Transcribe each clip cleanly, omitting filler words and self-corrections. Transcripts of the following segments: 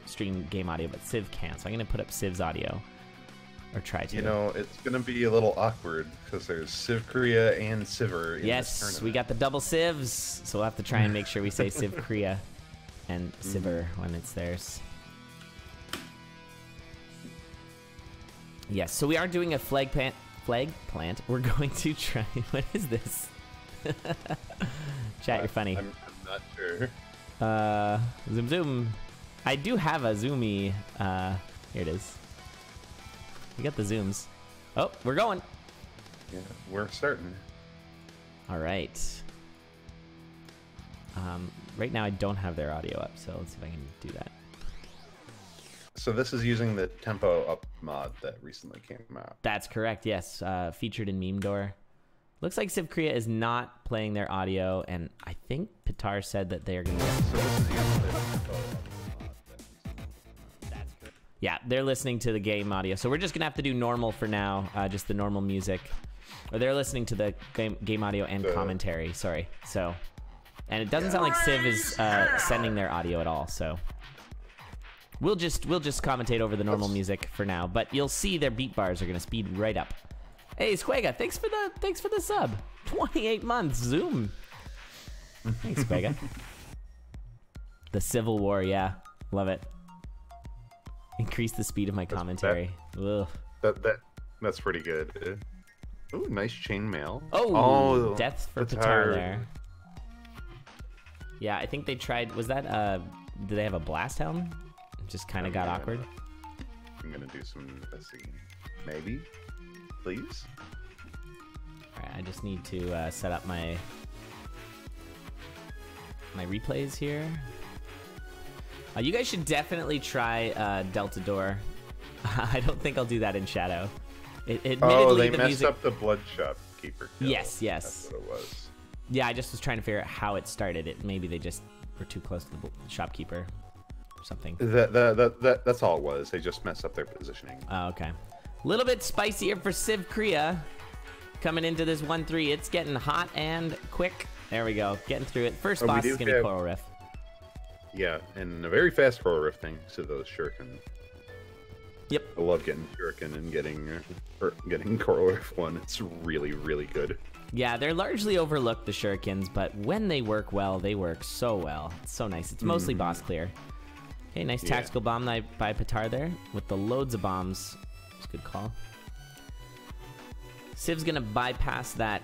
stream game audio, but Civ can. So I'm going to put up Civ's audio. Or try to. You know, it's going to be a little awkward because there's Sivcria and Sivr in this tournament. We got the double Civs. So we'll have to try and make sure we say Sivcria and Sivr when it's theirs. Yes, so we are doing a flag plant. We're going to try. What is this? Chat, you're funny. I'm not sure. Zoom. I do have a zoomy. Here it is. We got the zooms. Oh, we're going. Yeah, we're starting. All right. Right now I don't have their audio up, so let's see if I can do that. So this is using the TempoUp mod that recently came out. That's correct, yes. Featured in MemeDoor. Looks like Sivcria is not playing their audio, and I think ptar said that they're going to... So this is using the TempoUp mod. Yeah, they're listening to the game audio. So we're just going to have to do normal for now, just the normal music. Or they're listening to the game audio and commentary, sorry. So, and it doesn't sound like Civ is sending their audio at all, so... We'll just commentate over the normal music for now, but you'll see their beat bars are gonna speed right up. Hey, Squega, thanks for the sub. 28 months, Zoom. Thanks, Squega. The Civil War, yeah, love it. Increase the speed of my commentary. That's pretty good. Ooh, nice chainmail. Oh, death for ptar there. Yeah, I think they tried. Was that did they have a blast helm? Just kind of got awkward. I'm gonna do some investigating. Maybe, please. All right, I just need to set up my replays here. You guys should definitely try Delta Door. I don't think I'll do that in Shadow. Admittedly, they messed up the Blood Shopkeeper kill. Yes. That's what it was. Yeah, I just was trying to figure out how it started. Maybe they just were too close to the shopkeeper. Something. That's all it was. They just messed up their positioning. Oh, okay. A little bit spicier for Sivcria coming into this 1-3. It's getting hot and quick. There we go. Getting through it. First boss is going to be Coral Rift. Yeah, and a very fast Coral Rift thanks to those shuriken. Yep. I love getting shuriken and getting Coral Rift 1. It's really, really good. Yeah, they're largely overlooked, the shurikens, but when they work well, they work so well. It's so nice. It's mostly boss clear. Okay, nice tactical bomb by ptar there with the loads of bombs. It's a good call. Civ's gonna bypass that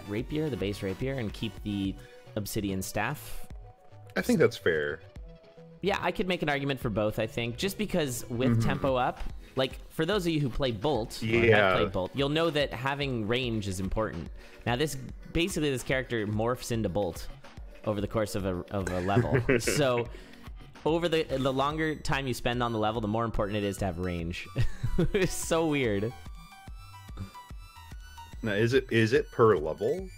rapier, the base rapier, and keep the obsidian staff. I think that's fair. Yeah, I could make an argument for both, I think. Just because with TempoUp, like, for those of you who play Bolt, or have played Bolt, you'll know that having range is important. Now, this character morphs into Bolt over the course of a level. So over the longer time you spend on the level, the more important it is to have range. It's so weird. Now, is it per level?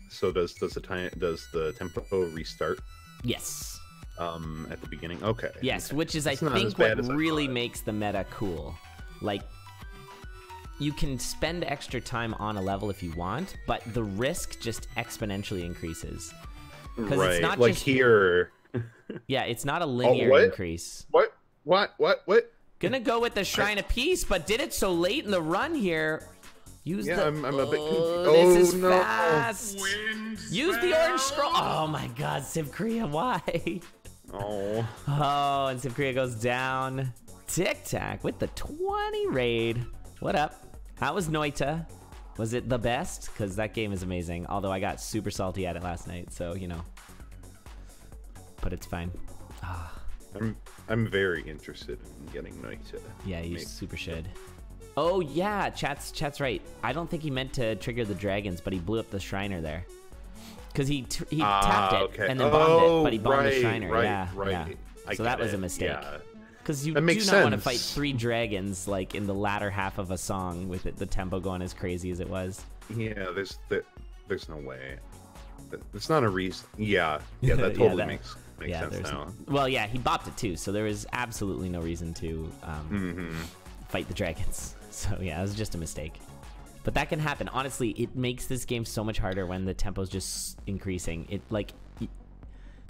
So does the tempo restart? Yes. At the beginning. Okay. Yes, which is I It's not think as bad what as I really thought. makes the meta cool. Like, you can spend extra time on a level if you want, but the risk just exponentially increases. Because Right. it's not Like just here. Yeah, it's not a linear what? increase. What? Gonna go with the Shrine of Peace, but did it so late in the run here. Use the... I'm a bit confused. This is no. fast. Use the orange scroll. Oh my god, Sivcria, why? Oh. Oh, and Sivcria goes down. Tic Tac with the 20 raid. What up? How was Noita? Was it the best? Because that game is amazing. Although I got super salty at it last night, so you know. But it's fine. I'm very interested in getting Noita. Yeah, you super should. Oh yeah, chat's right. I don't think he meant to trigger the dragons, but he blew up the Shriner there. Because he tapped it and then bombed it, but he bombed the Shriner. Yeah. So that was a mistake. Because you do not want to fight 3 dragons like in the latter half of a song with the tempo going as crazy as it was. Yeah, there's no way. It's not a reason. Yeah, that totally makes sense now. Well, yeah, he bopped it too, so there was absolutely no reason to fight the dragons. So yeah, it was just a mistake. But that can happen. Honestly, it makes this game so much harder when the tempo's just increasing.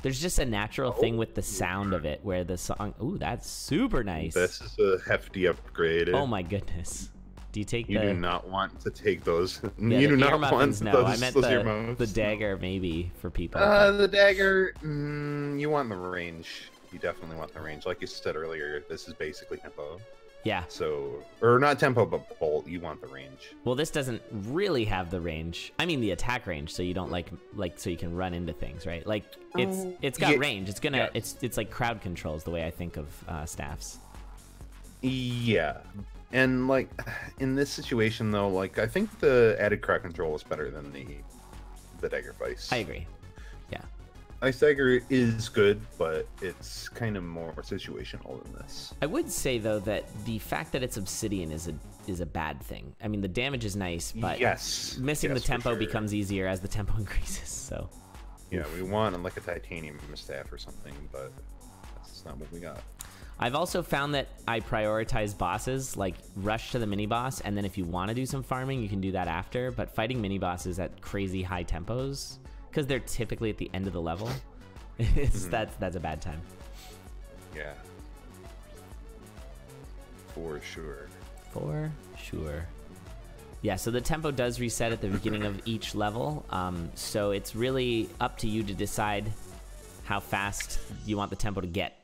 There's just a natural thing with the sound of it where the song... Ooh, that's super nice. This is a hefty upgrade. Oh my goodness. Do you take You the... do not want to take those. Yeah, you do the not want no. those, I meant the dagger maybe for people. The dagger, you want the range. You definitely want the range. Like you said earlier, this is basically tempo. Yeah. So, or not tempo, but bolt. You want the range. Well, this doesn't really have the range. I mean, the attack range, so you don't like so you can run into things, right? Like it's got range. It's gonna it's like crowd control is the way I think of staffs. Yeah, and like in this situation though, like I think the added crowd control is better than the dagger vice. I agree. Yeah. Ice dagger is good, but it's kind of more situational than this. I would say though that the fact that it's obsidian is a bad thing. I mean, the damage is nice, but missing the tempo becomes easier as the tempo increases. So yeah, we want like a titanium staff or something, but that's not what we got. I've also found that I prioritize bosses, like rush to the mini boss, and then if you want to do some farming, you can do that after. But fighting mini bosses at crazy high tempos, because they're typically at the end of the level, that's a bad time. Yeah. For sure. For sure. Yeah, so the tempo does reset at the beginning of each level, so it's really up to you to decide how fast you want the tempo to get.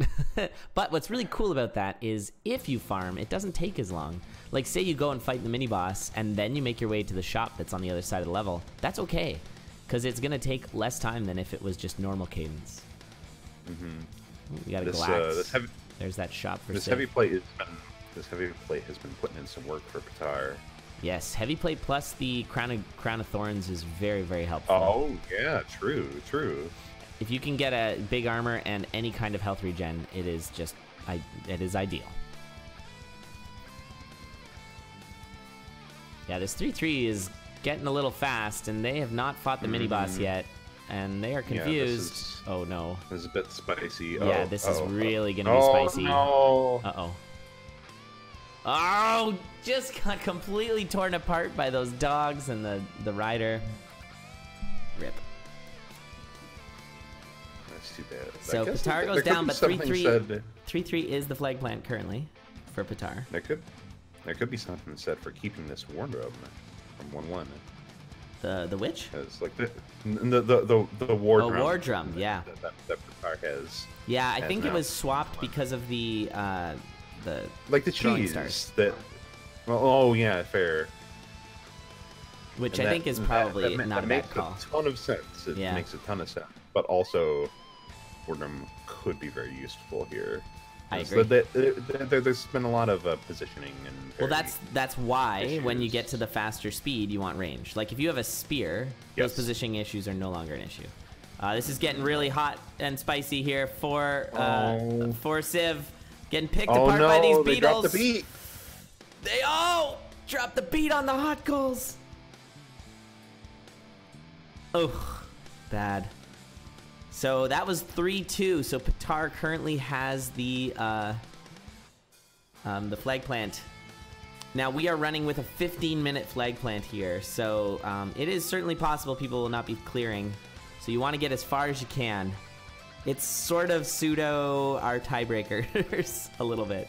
But what's really cool about that is if you farm, it doesn't take as long. Like say you go and fight the mini boss and then you make your way to the shop that's on the other side of the level. That's okay, because it's gonna take less time than if it was just normal cadence. We got a glax. There's that shop for this Civ. heavy plate has been putting in some work for ptar. Yes, heavy plate plus the crown of thorns is very, very helpful. Oh yeah, true. If you can get a big armor and any kind of health regen, it is just, it is ideal. Yeah, this 3-3 is getting a little fast, and they have not fought the mini boss yet, and they are confused. Yeah, oh no. This is a bit spicy. Yeah, this is really gonna be spicy. No. Uh-oh. Oh, just got completely torn apart by those dogs and the rider. Rip. That's too bad. So ptar goes down, but 3-3 is the flag plant currently for ptar. There could be something said for keeping this wardrobe from 1-1. The witch? It's like the war drum. War drum, yeah. That ptar has. Yeah, I think it was swapped because of the like the cheese stars. That. Well, oh yeah, fair. Which I think is probably not a bad call. Makes a ton of sense. It makes a ton of sense. But also, Wardrum could be very useful here. I agree. There's been a lot of positioning and. Well, that's why issues. When you get to the faster speed, you want range. Like if you have a spear, those positioning issues are no longer an issue. This is getting really hot and spicy here for Civ. Getting picked apart by these beetles. They dropped the beat. They dropped the beat on the hot goals. Oh, bad. So that was 3-2. So ptar currently has the flag plant. Now we are running with a 15-minute flag plant here. So it is certainly possible people will not be clearing. So you want to get as far as you can. It's sort of pseudo our tiebreakers a little bit.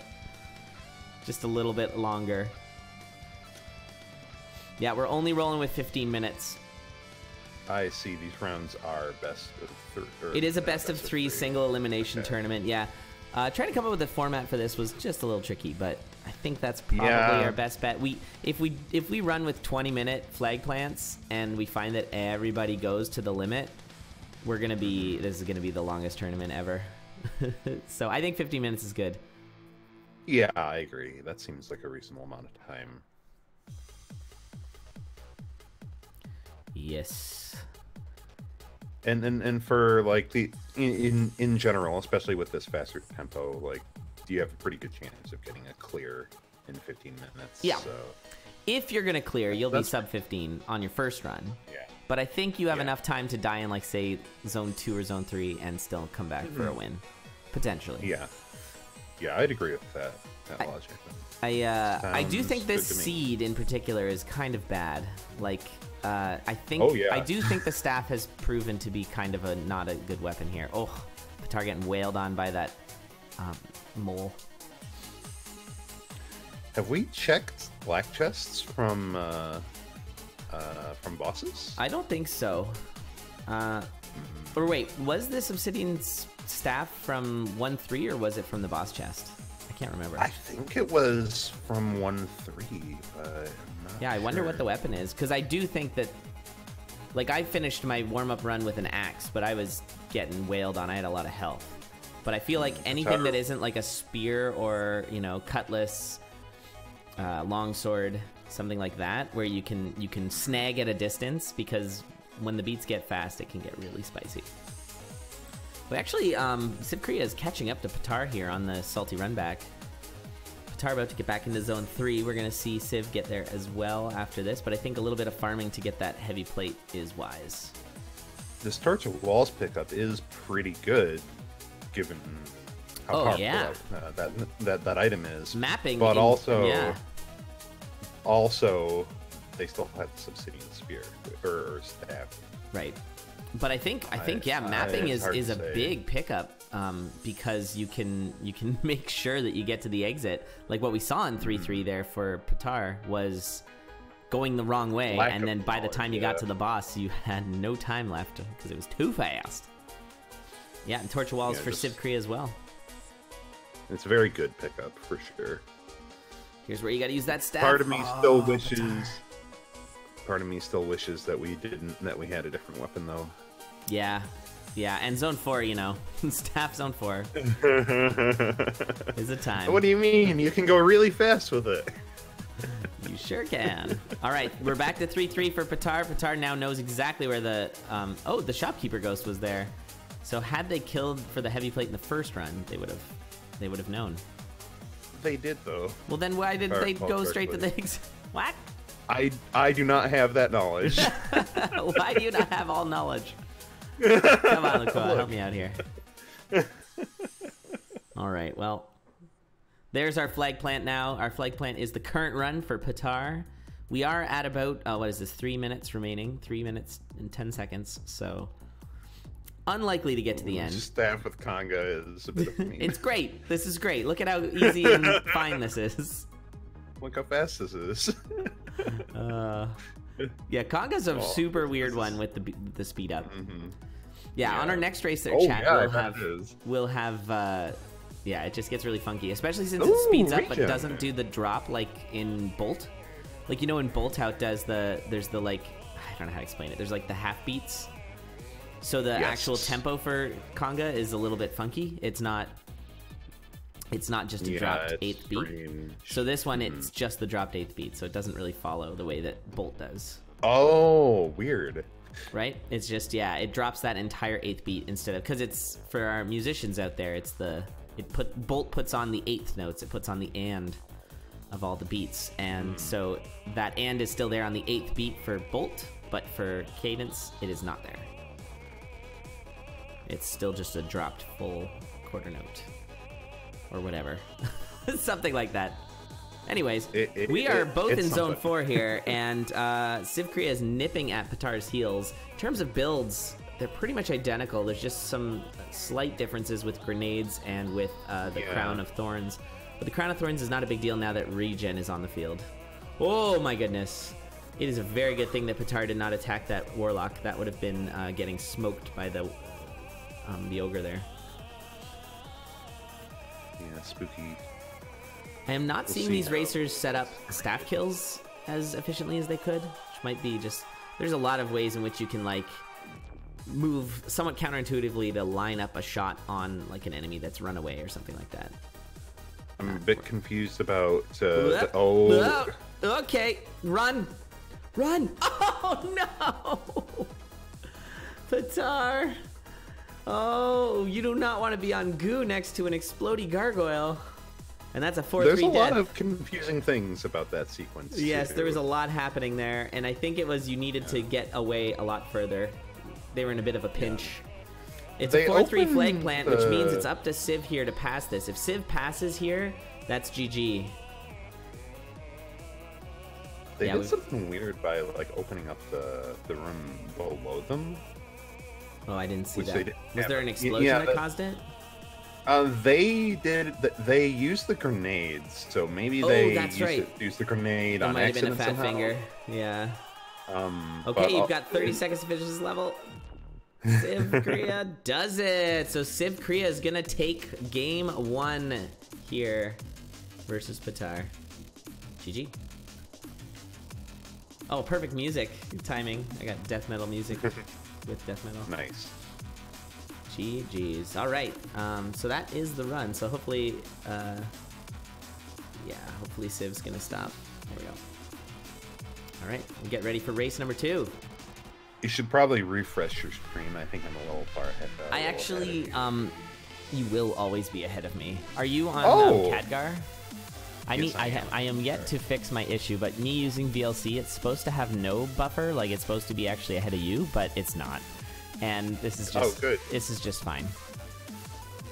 Just a little bit longer. Yeah, we're only rolling with 15 minutes. I see. These rounds are best of three. It is a best of three single elimination tournament, yeah. Trying to come up with a format for this was just a little tricky, but I think that's probably our best bet. If we run with 20-minute flag plants and we find that everybody goes to the limit, this is gonna be the longest tournament ever. So I think 15 minutes is good. Yeah, I agree. That seems like a reasonable amount of time. Yes. And for like the in general, especially with this faster tempo, like do you have a pretty good chance of getting a clear in 15 minutes? Yeah. So. If you're gonna clear, you'll be sub 15 on your first run. Yeah. But I think you have enough time to die in, like, say, Zone 2 or Zone 3 and still come back for a win. Potentially. Yeah. Yeah, I'd agree with that logic. I do think this good to me. seed in particular is kind of bad. Like, I think Oh, yeah. I do think the staff has proven to be kind of not a good weapon here. Oh, Ptar getting wailed on by that mole. Have we checked black chests from bosses? I don't think so. Or wait, was this obsidian staff from 1.3 or was it from the boss chest? I can't remember. I think it was from 1.3, but I'm not Yeah, I wonder sure. what the weapon is, because I do think that, like, I finished my warm-up run with an axe, but I was getting wailed on. I had a lot of health. But I feel like anything that isn't like a spear or, you know, cutlass, longsword, something like that, where you can snag at a distance, because when the beats get fast, it can get really spicy. But actually, Sivcria is catching up to Ptar here on the salty run back. Ptar about to get back into zone 3. We're going to see Siv get there as well after this, but I think a little bit of farming to get that heavy plate is wise. This Torch of Walls pickup is pretty good, given how powerful that item is. Mapping, but also, yeah. Also, they still have the Obsidian Spear or staff. Right. But I think yeah, mapping is a big pickup, because you can make sure that you get to the exit. Like what we saw in 3.3 there for Ptar was going the wrong way, and then by the time you got to the boss, you had no time left because it was too fast. Yeah, and Torch of Walls for Sivcria as well. It's a very good pickup for sure. Here's where you got to use that staff. Part of me still wishes. Part of me still wishes that we had a different weapon though. Yeah, and zone 4, you know, staff zone 4 is a time. What do you mean? You can go really fast with it. You sure can. All right, we're back to 3-3 for Ptar. Ptar now knows exactly where the the shopkeeper ghost was there. So had they killed for the heavy plate in the first run, they would have known. They did though. Well, then why did they go straight to the exit? What? I do not have that knowledge. Why do you not have all knowledge? Come on, Lakoa, help me out here. All right, well, there's our flag plant now. Our flag plant is the current run for Ptar. We are at about, what is this, 3 minutes remaining? 3 minutes and 10 seconds, so unlikely to get to the end. Staff with Conga is a bit of a meme. It's great. This is great. Look at how easy and fine this is. Look how fast this is. Yeah, Conga's a super weird one with the speed up. Yeah, on our next race there, chat, we'll have yeah, it just gets really funky, especially since it speeds up but doesn't do the drop like in Bolt. Like, you know, in Bolt how it does there's the, like, I don't know how to explain it. There's like the half beats. So the actual tempo for Conga is a little bit funky. It's not just a dropped 8th beat. Strange. So this one, it's just the dropped 8th beat, so it doesn't really follow the way that Bolt does. Oh, weird. Right? It's just, yeah, it drops that entire 8th beat instead of, because it's, for our musicians out there, it's Bolt puts on the 8th notes, it puts on the and of all the beats, and so that and is still there on the 8th beat for Bolt, but for Cadence, it is not there. It's still just a dropped full quarter note. Or whatever. Something like that. Anyways, we are both in zone 4 here, and Sivcria is nipping at Ptar's heels. In terms of builds, they're pretty much identical. There's just some slight differences with grenades and with the Crown of Thorns. But the Crown of Thorns is not a big deal now that regen is on the field. Oh my goodness. It is a very good thing that Ptar did not attack that Warlock. That would have been getting smoked by the Ogre there. Yeah, spooky. I am not seeing these racers set up staff kills as efficiently as they could, which might be just... There's a lot of ways in which you can, like, move somewhat counterintuitively to line up a shot on, like, an enemy that's run away or something like that. I'm a bit confused about... Okay, run! Run! Oh, no! Ptar! Oh, you do not want to be on goo next to an explodey gargoyle. And that's a 4-3 There's a death. lot of confusing things about that sequence. Yes, there was a lot happening there, and I think it was you needed to get away a lot further. They were in a bit of a pinch. It's a 4-3 flag plant, which means it's up to Civ here to pass this. If Civ passes here, that's GG. They did something weird by like opening up the room below them. Oh, I didn't see that. Was there an explosion that caused it? They used the grenades, so maybe they used the grenade on accident somehow. Might have been a fat finger. Yeah. Okay, you've got 30 seconds to finish this level. Sivcria does it. So Sivcria is gonna take game 1 here versus Ptar. GG. Oh, perfect music timing. I got death metal music with death metal. Nice. GG's. All right. So that is the run. So hopefully, hopefully Civ's gonna stop. There we go. All right. We'll get ready for race number 2. You should probably refresh your screen. I think I'm a little far ahead. I actually, you will always be ahead of me. Are you on Khadgar? I am yet to fix my issue, but me using VLC, it's supposed to have no buffer. Like, it's supposed to be actually ahead of you, but it's not. And this is just this is just fine.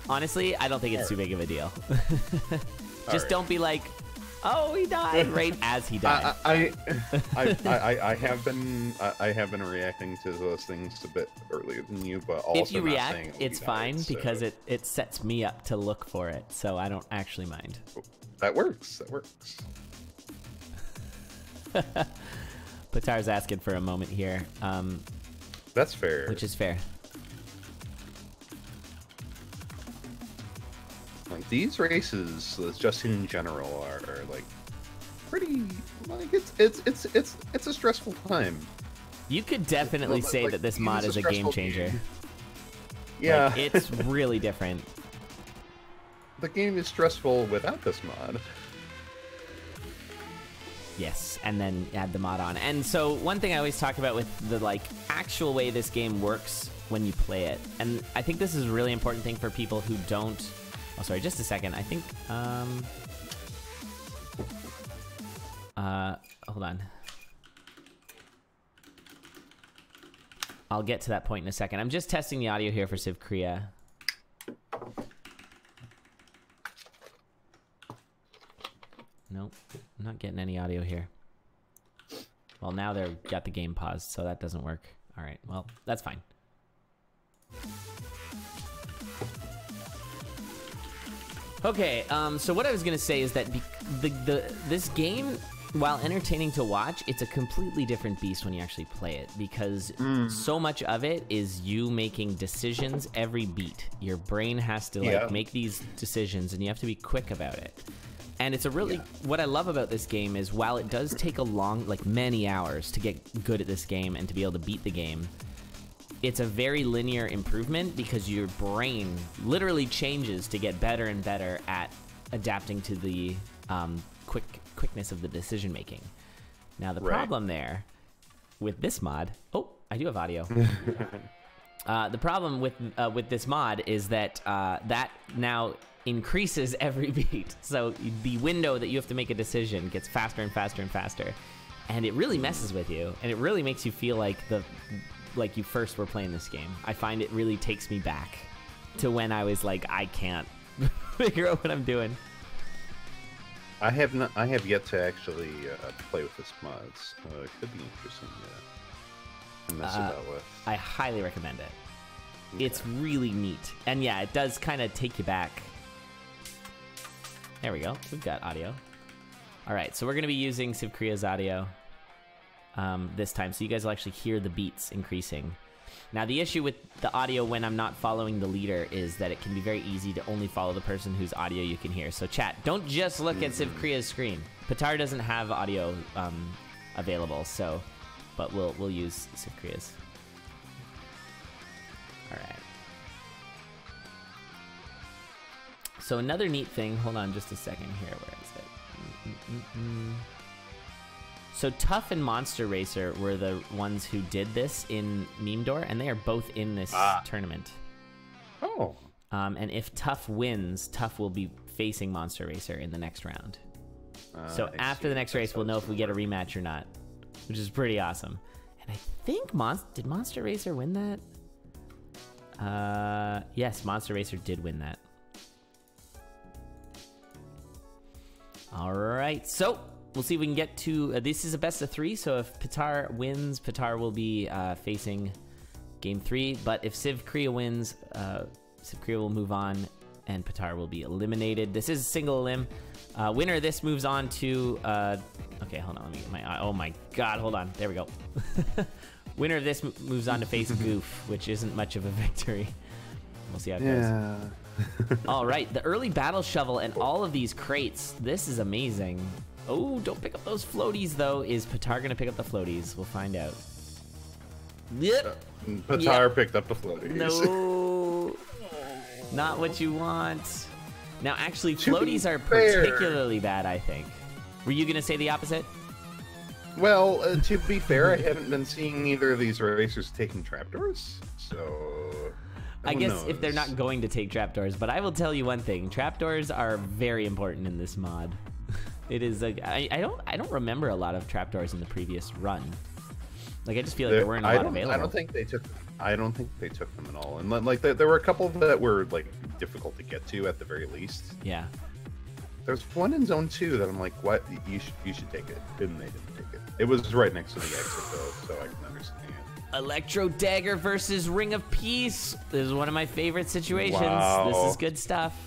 Honestly, I don't think it's too big of a deal. Just don't be like, oh, he died right as he died. I have been reacting to those things a bit earlier than you, but also if you react, it's fine because it sets me up to look for it, so I don't actually mind. That works. That works. Ptar's asking for a moment here. That's fair. Which is fair. Like, these races, just in general, are like pretty. Like, it's a stressful time. You could definitely say that this mod is a game changer. Yeah, like, it's really different. The game is stressful without this mod. Yes, and then add the mod on. And so one thing I always talk about with the like actual way this game works when you play it, and I think this is a really important thing for people who don't. Oh, sorry, just a second. I think hold on. I'll get to that point in a second. I'm just testing the audio here for Sivcria. Nope, I'm not getting any audio here. Well, now they've got the game paused, so that doesn't work. All right, well, that's fine. Okay, so what I was gonna say is that this game, while entertaining to watch, it's a completely different beast when you actually play it, because so much of it is you making decisions every beat. Your brain has to like make these decisions, and you have to be quick about it. And it's a really, what I love about this game is while it does take a long, like many hours to get good at this game and to be able to beat the game, it's a very linear improvement because your brain literally changes to get better and better at adapting to the quickness of the decision making. Now the problem there with this mod, oh, I do have audio. The problem with this mod is that that now increases every beat, so the window that you have to make a decision gets faster and faster and faster, and it really messes with you, and it really makes you feel like you first were playing this game. I find it really takes me back to when I was like, I can't figure out what I'm doing. I have yet to actually play with this mod. It could be interesting to mess about with. I highly recommend it. It's really neat, and yeah, it does kind of take you back. There we go. We've got audio. All right, so we're going to be using Sivcria's audio this time, so you guys will actually hear the beats increasing. Now, the issue with the audio when I'm not following the leader is that it can be very easy to only follow the person whose audio you can hear. So, chat, don't just look at Sivcria's screen. Ptar doesn't have audio available, so, but we'll use Sivcria's. All right. So another neat thing, hold on just a second here, where is it? So Tough and Monster Racer were the ones who did this in TempoUpDOR, and they are both in this tournament. Oh. And if Tough wins, Tough will be facing Monster Racer in the next round. So after the next race, we'll know if we get a rematch or not, which is pretty awesome. And I think, did Monster Racer win that? Yes, Monster Racer did win that. All right, so we'll see if we can get to... this is a best of 3, so if Ptar wins, Ptar will be facing game 3. But if Sivcria wins, Sivcria will move on, and Ptar will be eliminated. This is a single elim. Winner of this moves on to... okay, hold on. Let me get my... Oh my god, hold on. There we go. Winner of this moves on to face Goof, which isn't much of a victory. We'll see how it goes. All right, the early battle shovel and all of these crates. This is amazing. Oh, don't pick up those floaties, though. Is Ptar going to pick up the floaties? We'll find out. Yep. Ptar picked up the floaties. No. Not what you want. Now, actually, floaties are particularly bad, I think. Were you going to say the opposite? Well, to be fair, I haven't been seeing either of these racers taking trapdoors, so... I guess if they're not going to take trapdoors, but I will tell you one thing: trapdoors are very important in this mod. It is like I don't remember a lot of trapdoors in the previous run. Like I just feel like there weren't a lot available. I don't think they took them at all. And like there were a couple that were like difficult to get to at the very least. Yeah. There's one in zone 2 that I'm like, what? You should take it. And they didn't take it. It was right next to the exit though, so I can understand. Electro Dagger versus Ring of Peace. This is one of my favorite situations. Wow. This is good stuff.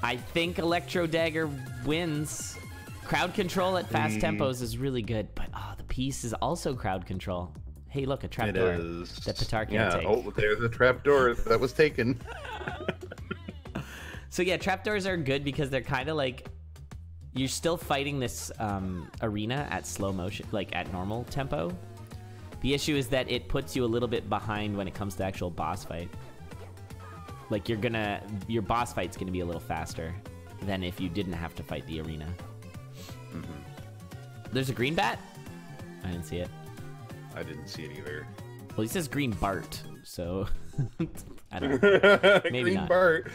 I think Electro Dagger wins. Crowd control at fast tempos is really good, but the Peace is also crowd control. Hey, look, a trapdoor that Ptar can't take. Oh, there's a trapdoor that was taken. So yeah, trapdoors are good because they're kind of like you're still fighting this arena at slow motion, like at normal tempo. The issue is that it puts you a little bit behind when it comes to actual boss fight. Like your boss fight's gonna be a little faster than if you didn't have to fight the arena. There's a green bat? I didn't see it. I didn't see it either. Well, he says green Bart, so I don't know. Maybe green not. Bart.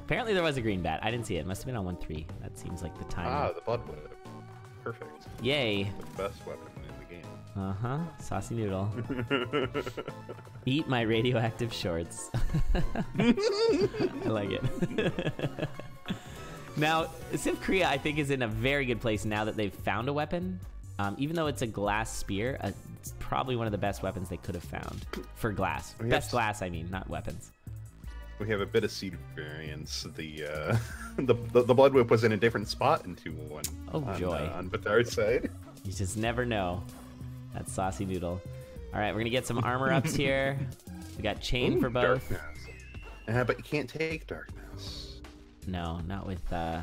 Apparently there was a green bat. I didn't see it. It must have been on 1-3. That seems like the time. Ah, the blood whip. Perfect. Yay. The best weapon in the game. Uh-huh. Saucy noodle. Eat my radioactive shorts. I like it. Now, Sivcria, I think, is in a very good place now that they've found a weapon. Even though it's a glass spear, it's probably one of the best weapons they could have found for glass. Best glass, I mean, not weapons. We have a bit of seed variance. The blood whip was in a different spot in 2-1. Oh, joy. On Ptar's side. You just never know. That's saucy noodle. All right, we're gonna get some armor ups here. We got chain for both. Darkness. But you can't take darkness. No, not with Ring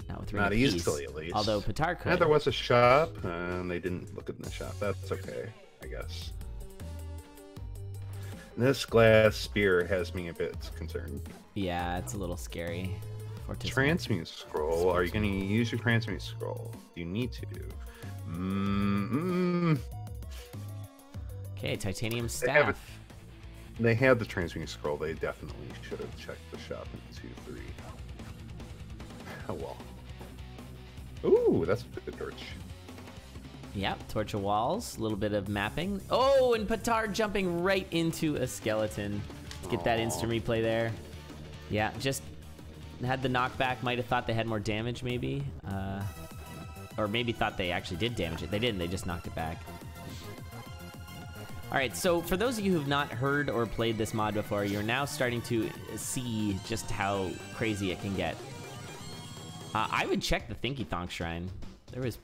not of Peace. easily, at least. Although Ptar could. Yeah, there was a shop, and they didn't look in the shop. That's okay, I guess. This glass spear has me a bit concerned. Yeah, it's a little scary. Transmute scroll. Are you going to use your transmute scroll? You need to. Okay, titanium staff. They had the transmute scroll. They definitely should have checked the shop in 2-3. Oh well. Ooh, that's a good torch. Yep, torch of walls, a little bit of mapping. Oh, and Ptar jumping right into a skeleton. Let's get that instant replay there. Yeah, just had the knockback. Might have thought they had more damage, maybe. Or maybe thought they actually did damage it. They didn't, they just knocked it back. All right, so for those of you who've not heard or played this mod before, you're now starting to see just how crazy it can get. I would check the Thinky Thonk Shrine. There was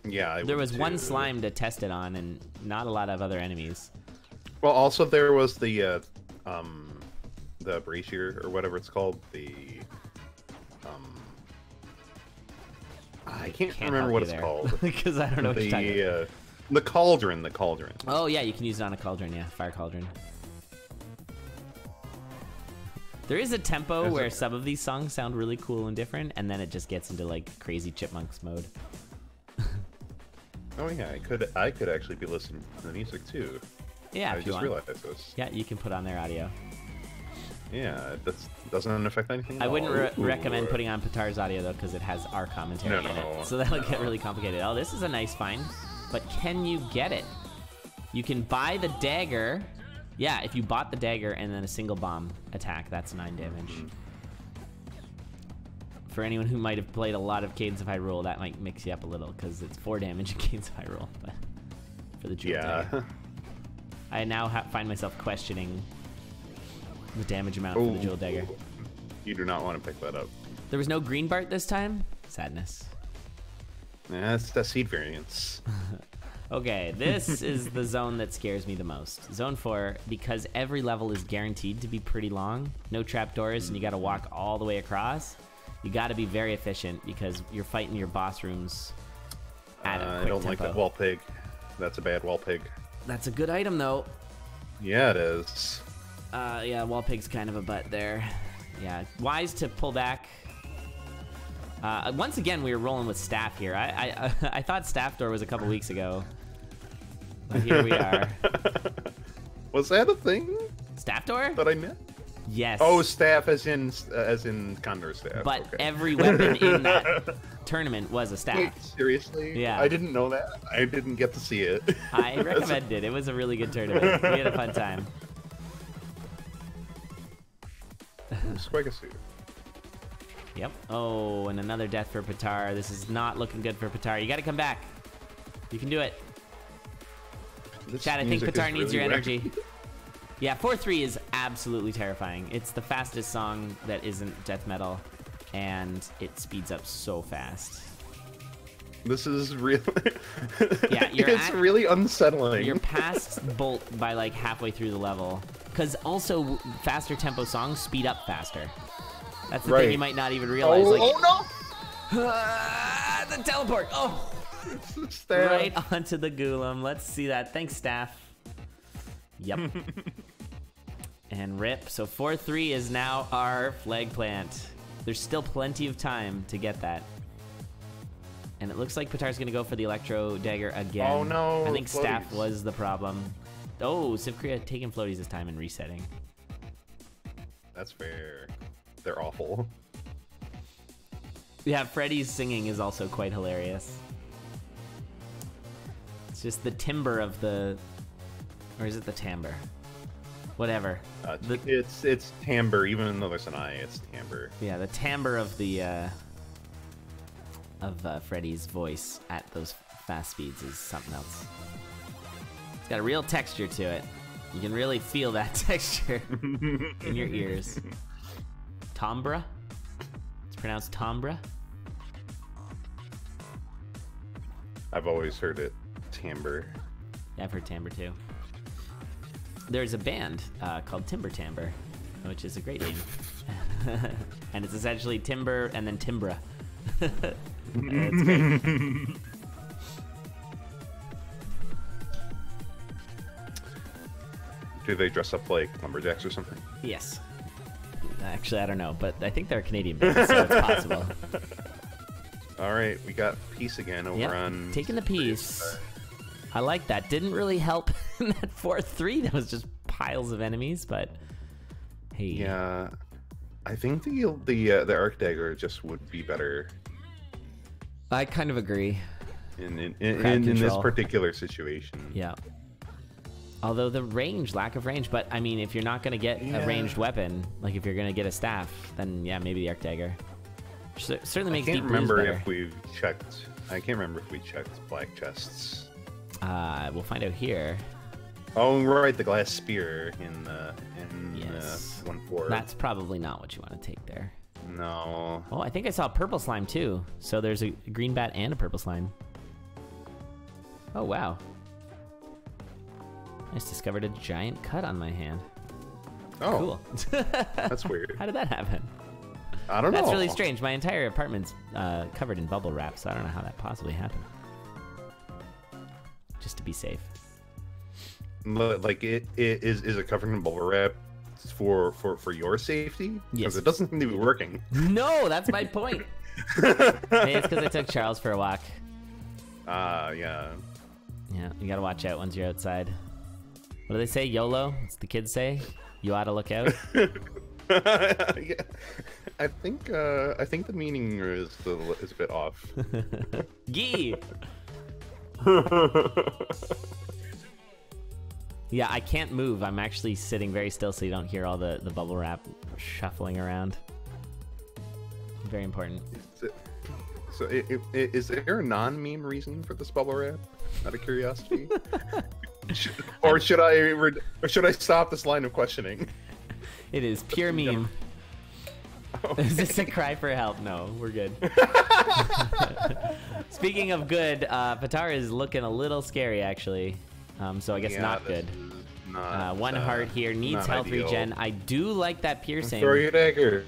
one slime to test it on, and not a lot of other enemies. Well, also there was the brazier or whatever it's called. I can't remember what it's called because I don't know what you're talking about. The cauldron. The cauldron. Oh yeah, you can use it on a cauldron. Yeah, fire cauldron. There is a tempo where some of these songs sound really cool and different, and then it just gets into like crazy chipmunks mode. Oh yeah, I could actually be listening to the music too. Yeah, I just realized this. Yeah, you can put on their audio. Yeah, that doesn't affect anything. I wouldn't recommend putting on Ptar's audio though, because it has our commentary in it, so that'll get really complicated. Oh, this is a nice find, but can you get it? You can buy the dagger. Yeah, if you bought the dagger and then a single bomb attack, that's 9 damage. For anyone who might have played a lot of Cadence of Hyrule, that might mix you up a little because it's 4 damage in Cadence of Hyrule. But for the jewel dagger. I now find myself questioning the damage amount for the jewel dagger. You do not want to pick that up. There was no green Bart this time? Sadness. Yeah, that's the seed variance. Okay, this is the zone that scares me the most. Zone 4, because every level is guaranteed to be pretty long. No trapdoors, and you gotta walk all the way across. You gotta be very efficient because you're fighting your boss rooms at a quick I don't tempo. like that wall pig. That's a bad wall pig. That's a good item, though. Yeah, it is. Yeah, wall pig's kind of a butt there. Yeah, wise to pull back. Once again, we were rolling with staff here. I thought staff door was a couple weeks ago. But here we are. Was that a thing? Staff door? That I met? Yes. Oh, staff as in Condor staff. But okay. every weapon in that tournament was a staff. Wait, seriously? Yeah. I didn't know that. I didn't get to see it. I recommend it. It was a really good tournament. We had a fun time. Swagasuit. Yep. Oh, and another death for ptar. This is not looking good for ptar. You got to come back. You can do it. Chad, I think ptar needs your energy. Yeah, 4-3 is absolutely terrifying. It's the fastest song that isn't death metal, and it speeds up so fast. This is really... Yeah, it's really unsettling. You're past Bolt by like halfway through the level. Because also, faster tempo songs speed up faster. That's the thing you might not even realize. Oh no! The teleport! Oh! Right onto the Ghoulam. Let's see that. Thanks, staff. Yep. And rip. So 4-3 is now our flag plant. There's still plenty of time to get that. And it looks like ptar's going to go for the Electro Dagger again. Oh no! I think floaties. staff was the problem. Oh, Sivcria taking floaties this time and resetting. That's fair. They're awful. Yeah, Freddy's singing is also quite hilarious. It's just the timbre of the... Or is it the timbre? Whatever. It's timbre, even though there's an I, it's timbre. Yeah, the timbre of the... Freddy's voice at those fast speeds is something else. It's got a real texture to it. You can really feel that texture in your ears. Timbre? It's pronounced timbre? I've always heard it timbre. Yeah, I've heard timbre too. There's a band called Timber Timbre, which is a great name. And it's essentially timber and then timbra. It's great. Do they dress up like lumberjacks or something? Yes. Actually, I don't know, but I think they're a Canadian band, so it's possible. All right, we got peace again over on... Taking the piece. I like that. Didn't really help in that 4-3. That was just piles of enemies, but hey. Yeah, I think the Arc Dagger just would be better. I kind of agree. In this particular situation. Yeah. Although the lack of range, but I mean, if you're not going to get a ranged weapon, like if you're going to get a staff, then yeah, maybe the Arc Dagger. Certainly makes deep blues better. I can't remember if we checked black chests. We'll find out here. Oh, right, the glass spear in 1-4. That's probably not what you want to take there. No. Oh, I think I saw a purple slime too. So there's a green bat and a purple slime. Oh, wow. I just discovered a giant cut on my hand. Oh. Cool. That's weird. How did that happen? I don't know. That's really strange. My entire apartment's covered in bubble wrap, so I don't know how that possibly happened. Just to be safe. Like, is it covered in bubble wrap for your safety? Yes. Because it doesn't seem to be working. No, that's my point. Hey, it's because I took Charles for a walk. Yeah. Yeah, you gotta watch out once you're outside. What do they say? YOLO? What's the kids say? You ought to look out. Yeah. I think the meaning is a bit off. Gee. Yeah, I can't move. I'm actually sitting very still so you don't hear all the bubble wrap shuffling around. Very important. So is there a non-meme reason for this bubble wrap? Out of curiosity, or should I stop this line of questioning? It is pure meme. Okay. Is this a cry for help? No, we're good. Speaking of good, ptar is looking a little scary actually. So I guess not good. Not, one heart here needs health regen. I do like that piercing. Throw your dagger.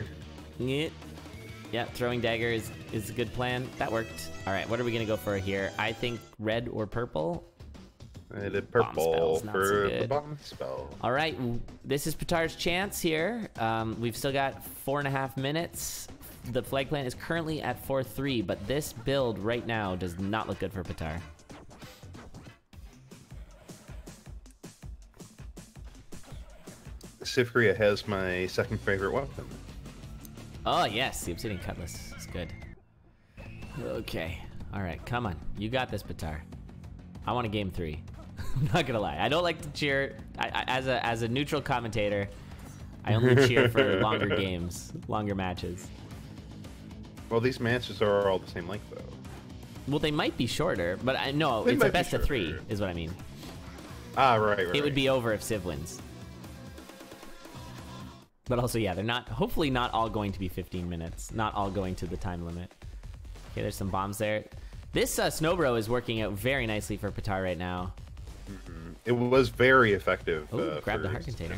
Yeah, throwing dagger is a good plan. That worked. All right, what are we gonna go for here? I think red or purple. I did purple for the bomb spell. All right, this is ptar's chance here. We've still got 4.5 minutes. The flag plant is currently at 4-3, but this build right now does not look good for ptar. Sivcria has my second favorite weapon. Oh, yes, the Obsidian Cutlass is good. Okay. All right, come on. You got this, ptar. I want a game 3. I'm not gonna lie. I don't like to cheer. As a neutral commentator, I only cheer for longer games, longer matches. Well, these matches are all the same length, though. Well, they might be shorter, but no, it's a best of 3, is what I mean. Ah, right. It would be over if Civ wins. But also, yeah, they're not, hopefully not all going to be 15 minutes. Not all going to the time limit. Okay, there's some bombs there. This Snowbro is working out very nicely for ptar right now. Mm-hmm. It was very effective. Ooh, grab the heart container.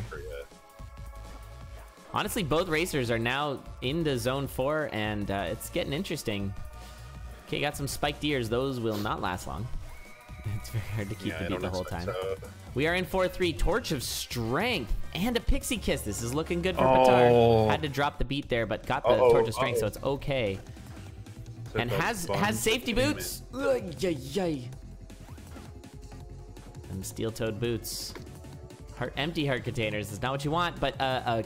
Honestly, both racers are now into zone 4, and it's getting interesting. Okay, got some spiked ears. Those will not last long. It's very hard to keep the beat the whole time. So. We are in 4-3. Torch of Strength and a Pixie Kiss. This is looking good for ptar. Had to drop the beat there, but got the Torch of Strength, so it's okay. And has safety boots. Yay. And steel-toed boots. Empty heart containers is not what you want, but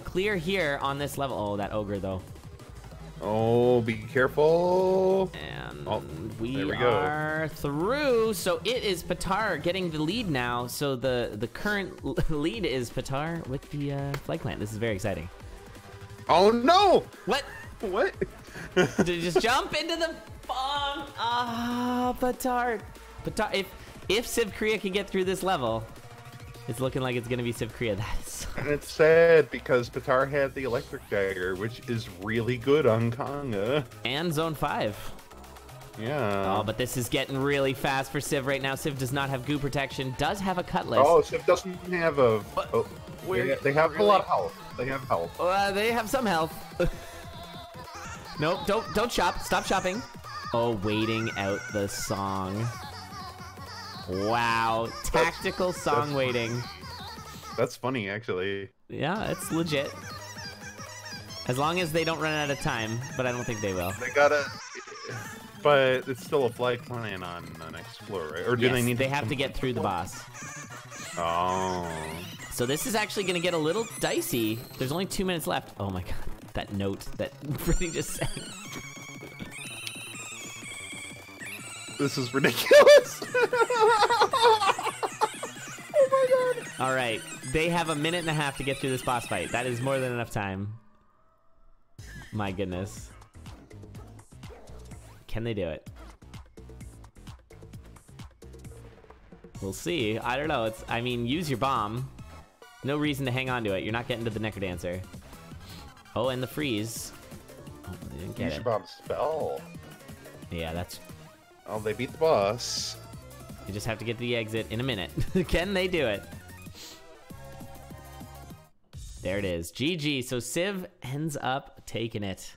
clear here on this level. Oh, that ogre though. Oh, be careful. And we are through. So it is ptar getting the lead now. So the current lead is ptar with the flag plant. This is very exciting. Oh no! What? Did you just jump into the bomb? Ah, ptar. If Sivcria can get through this level, it's looking like it's gonna be Sivcria. And it's sad because ptar had the electric dagger, which is really good on Konga. And zone 5. Yeah. Oh, but this is getting really fast for Civ right now. Civ does not have goo protection. Does have a cutlass. Oh, Civ doesn't have a. Oh, they have a lot of health. They have health. They have some health. Nope. Don't shop. Stop shopping. Oh, waiting out the song. Wow, tactical song waiting. That's funny, actually. Yeah, it's legit. As long as they don't run out of time, but I don't think they will. They gotta, but it's still a flag plant on the next floor, right? Or do they need? They have to get through the boss. Oh. So this is actually gonna get a little dicey. There's only 2 minutes left. Oh my god, that note that Brittany just sang. This is ridiculous. Oh my god. All right, they have 1.5 minutes to get through this boss fight. That is more than enough time. My goodness. Can they do it? We'll see. I don't know. I mean, use your bomb. No reason to hang on to it. You're not getting to the Necrodancer. Oh, and the freeze. Oh, they didn't get use your bomb spell. Yeah, that's... Oh, they beat the boss. You just have to get to the exit in a minute. Can they do it? There it is. GG. So Civ ends up taking it.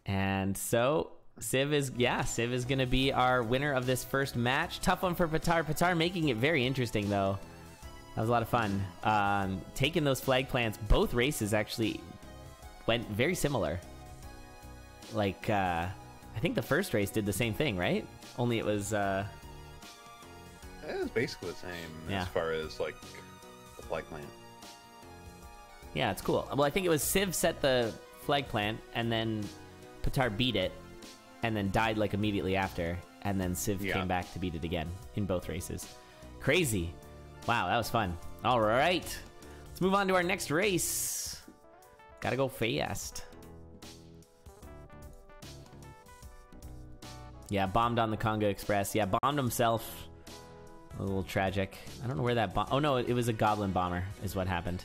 And so Civ is going to be our winner of this first match. Tough one for ptar. Ptar making it very interesting, though. That was a lot of fun. Taking those flag plants. Both races actually went very similar. Like, I think the first race did the same thing, right? Only it was... It was basically the same as far as, like, the flag plant. Yeah, it's cool. Well, I think it was Civ set the flag plant, and then ptar beat it, and then died, like, immediately after, and then Civ came back to beat it again in both races. Crazy. Wow, that was fun. All right. Let's move on to our next race. Gotta go fast. Yeah, bombed on the Conga Express. Yeah, bombed himself. A little tragic. I don't know where that bomb... Oh, no, it was a goblin bomber is what happened.